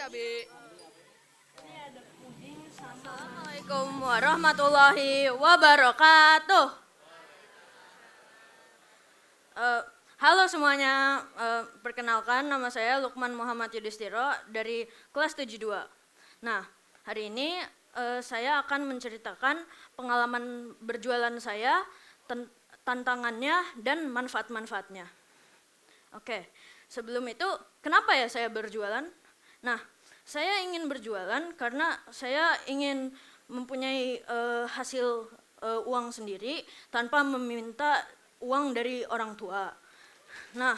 Abi. Ini ada puding sama Assalamualaikum warahmatullahi wabarakatuh. Eh, Halo semuanya, perkenalkan nama saya Lukman Muhammad Yudhistiro dari kelas 72. Nah, hari ini saya akan menceritakan pengalaman berjualan saya, tantangannya dan manfaat-manfaatnya. Oke, sebelum itu kenapa ya saya berjualan? Nah, saya ingin berjualan karena saya ingin mempunyai hasil uang sendiri tanpa meminta uang dari orang tua. Nah,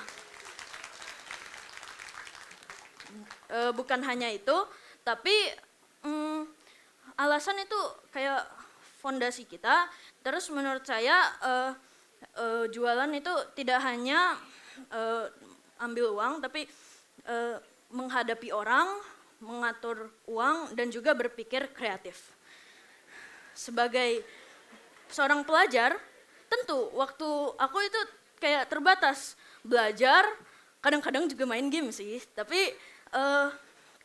bukan hanya itu, tapi alasan itu kayak fondasi kita. Terus menurut saya jualan itu tidak hanya ambil uang, tapi menghadapi orang, mengatur uang, dan juga berpikir kreatif. Sebagai seorang pelajar, tentu waktu aku itu kayak terbatas belajar, kadang-kadang juga main game sih, tapi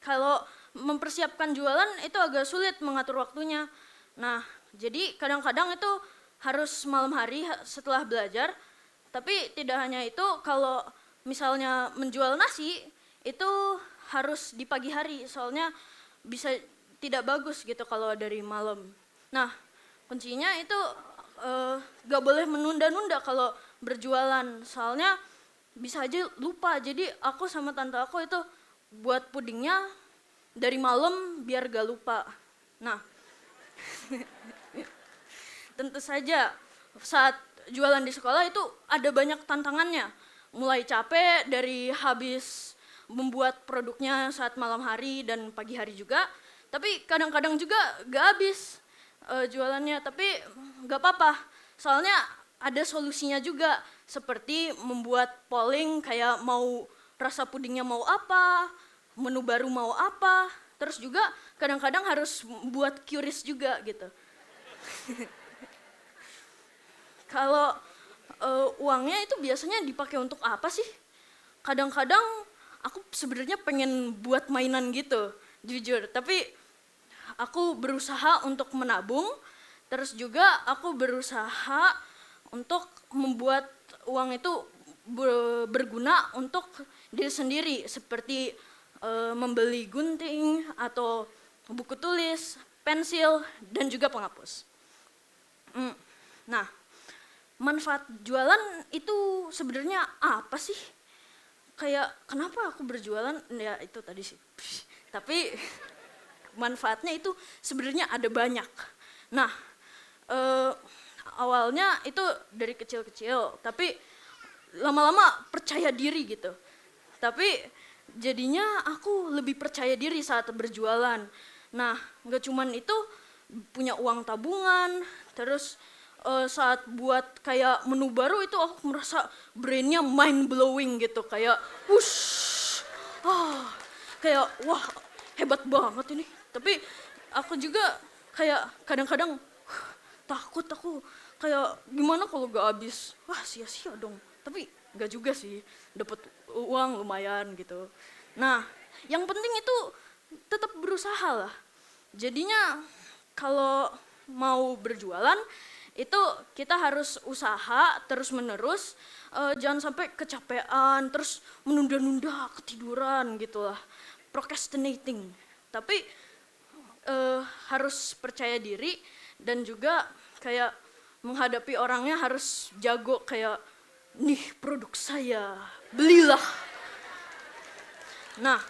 kalau mempersiapkan jualan itu agak sulit mengatur waktunya. Nah, jadi kadang-kadang itu harus malam hari setelah belajar, tapi tidak hanya itu, kalau misalnya menjual nasi itu harus di pagi hari, soalnya bisa tidak bagus gitu kalau dari malam. Nah, kuncinya itu gak boleh menunda-nunda kalau berjualan, soalnya bisa aja lupa. Jadi aku sama tante aku itu buat pudingnya dari malam biar gak lupa. Nah, tentu saja saat jualan di sekolah itu ada banyak tantangannya. Mulai capek dari habis membuat produknya saat malam hari dan pagi hari juga. Tapi kadang-kadang juga gak habis jualannya, tapi gak apa-apa. Soalnya ada solusinya juga, seperti membuat polling kayak mau rasa pudingnya mau apa, menu baru mau apa. Terus juga kadang-kadang harus buat curious juga gitu. Kalau uangnya itu biasanya dipakai untuk apa sih? Kadang-kadang aku sebenarnya pengen buat mainan gitu, jujur. Tapi aku berusaha untuk menabung, terus juga aku berusaha untuk membuat uang itu berguna untuk diri sendiri, seperti membeli gunting atau buku tulis, pensil, dan juga penghapus. Nah, manfaat jualan itu sebenarnya apa sih? Kayak kenapa aku berjualan? Ya itu tadi sih. Tapi manfaatnya itu sebenarnya ada banyak. Nah, awalnya itu dari kecil-kecil, tapi lama-lama percaya diri gitu. Tapi jadinya aku lebih percaya diri saat berjualan. Nah, gak cuman itu, punya uang tabungan, terus saat buat kayak menu baru itu aku merasa brainnya mind blowing gitu, kayak wush, kayak wah hebat banget ini. Tapi aku juga kayak kadang-kadang takut, aku kayak gimana kalau gak habis, wah sia-sia dong. Tapi gak juga sih, dapat uang lumayan gitu. Nah, yang penting itu tetap berusaha lah. Jadinya kalau mau berjualan itu kita harus usaha terus menerus, jangan sampai kecapean terus menunda-nunda, ketiduran gitulah, procrastinating. Tapi harus percaya diri dan juga kayak menghadapi orangnya harus jago, kayak nih produk saya, belilah. Nah,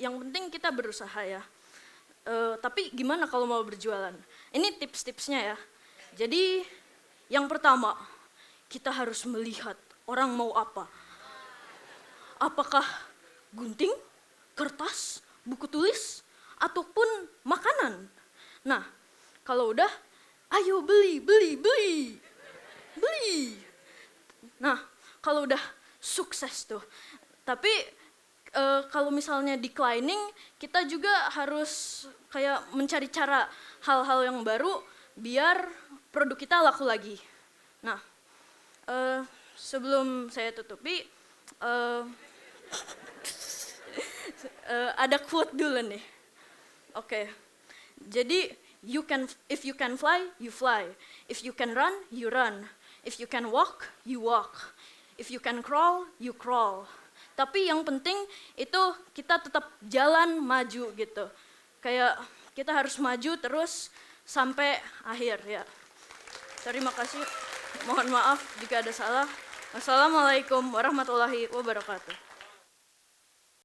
yang penting kita berusaha ya. Tapi gimana kalau mau berjualan? Ini tips-tipsnya ya. Jadi yang pertama, kita harus melihat orang mau apa. Apakah gunting, kertas, buku tulis, ataupun makanan. Nah, kalau udah, ayo beli. Nah, kalau udah sukses tuh. Tapi kalau misalnya declining, kita juga harus kayak mencari cara hal-hal yang baru biar produk kita laku lagi. Nah, sebelum saya tutupi, Ada quote dulu nih. Oke. Jadi if you can fly, you fly. If you can run, you run. If you can walk, you walk. If you can crawl, you crawl. Tapi yang penting itu kita tetap jalan maju gitu. Kayak kita harus maju terus sampai akhir ya. Terima kasih. Mohon maaf jika ada salah. Wassalamualaikum warahmatullahi wabarakatuh.